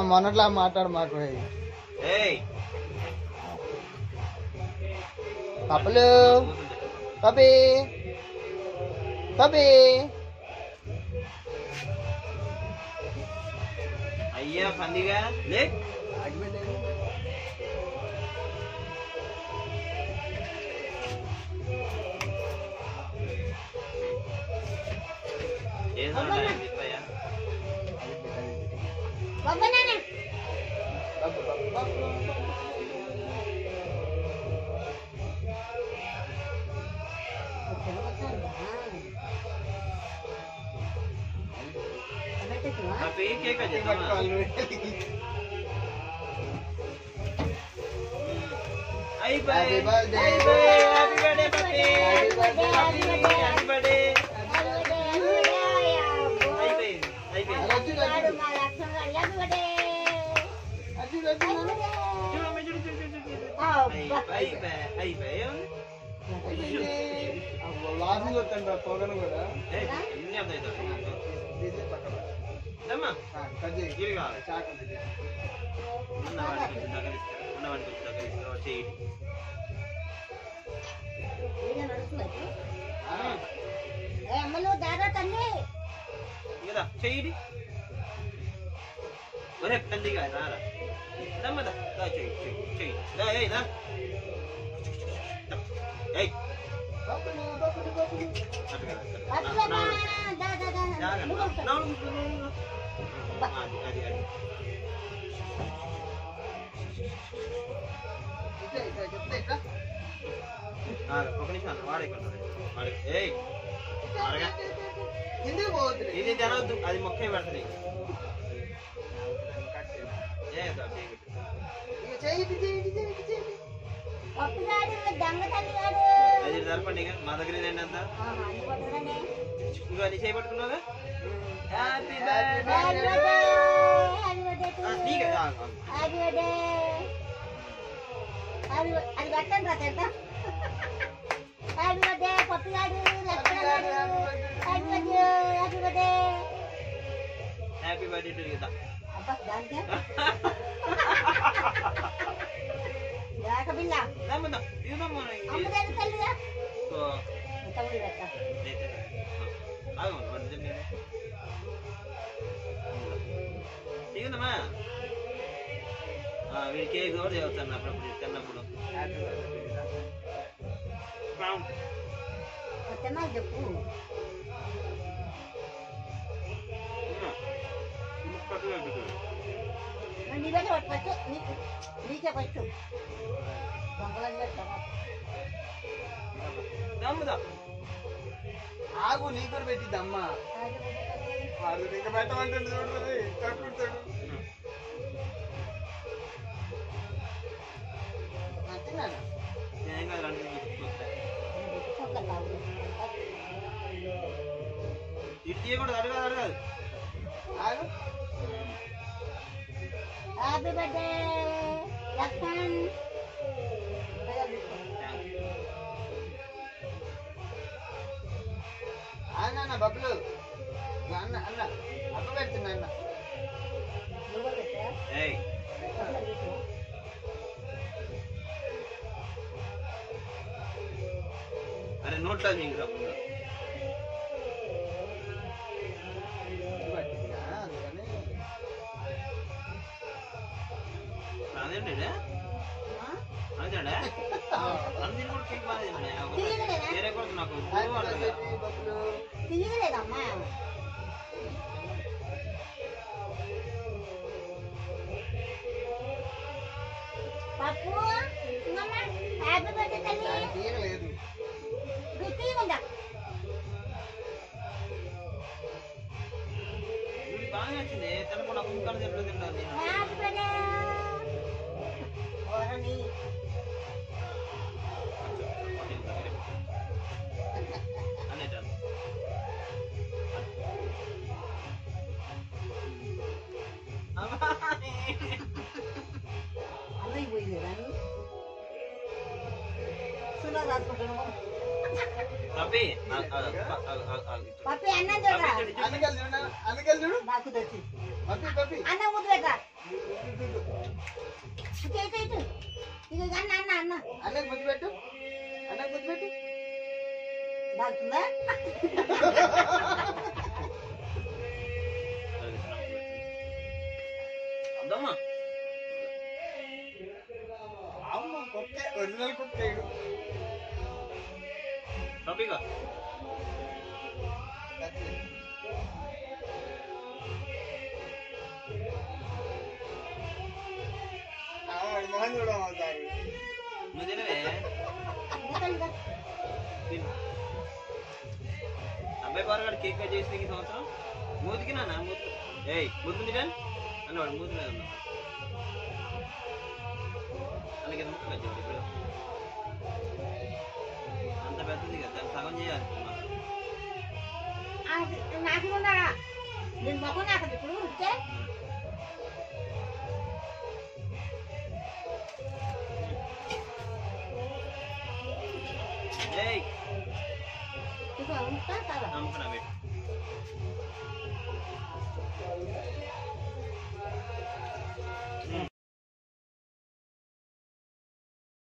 మొన్నట్లా మాట్లాడు మాకు పప్పులు పపి పపి అయ్యా పందిగా లే పోగను కూడా చెయ్యి ఒరే పందిగా రారా దమ్మదా చెయ్యి చెయ్యి చెయ్యి ఏయ్ ఒక నిమిషం ఇది తినవద్దు అది మొక్కే పెడుతుంది అది జరపండి మా దగ్గర ఇదేంటి అంతా ఇంకా నీ చేయి పట్టుకున్నావుగా హ్యాపీ బర్త్డే టు యూ దిగుందమ్మా వీడి కేక్ కూడా చేయవచ్చు అప్పుడప్పుడు తిన్నప్పుడు చెప్పు నీకే పట్టు ఆగు నీకు కూడా పెట్టిద్దమ్మా ఇంకా పెట్టమంటుంది చూడుతుంది కట్టుకుంటాడు ఇటు తీయకూడదు అడగదు అడగదు ఆగు హ్యాపీ బర్త్డే లక్ష్మణ్ అన్న బబ్బులు అన్న అన్న అక్క పెడుతున్నా అన్న అరే నోట్లో మీకు అదేంటే అదేంటే అందరి కూడా కేక్ బాగా వేరే కూడా నాకు తీయలేదమ్మా పప్పు హ్యాపీ బర్త్డే తల్లి తీయలేదు తీయకుండా బాగా నచ్చింది తినకుండా కుంకాలు తింటుంది హ్యాపీ బర్త్డే ఓరని అందరికి పోయింది కానీ సున్నా రాసుకుంటాను పప్పి పప్పి అన్నం చూడరా అందుకెళ్ళి చూడు నాకు తెచ్చి పప్పి పప్పి అన్నం ముద్దు పెట్టరా ఇటు ఇటు ఇటు ఇది అన్న అన్న అన్న అన్నకు ముద్దు పెట్టు అన్నకు ముద్దు పెట్టు బాగుందా అమ్మా అమ్మ కుక్కే ఒరిజినల్ కుక్కే ఇడు పప్పిగా మొహం చూడడం అవుతారు నువ్వు తినవే తిను అబ్బాయి పారగాడు కేక్ కట్ చేసి ఈ సంవత్సరం మూతికి నాన్న మూతి ఏయ్ మూతి తింటాను అన్నవాడు మూతి మీద ఉన్నా అలాగే ముక్క కట్ చేయాలి ఇప్పుడు అంత పెద్దది కదా దాన్ని సగం చేయాలి నాకు కూడా నేను మొక్క నాకు ఇప్పుడు ఉంటే ఏయ్ ఉంటా కదా నమ్ముకున్నా పెట్టు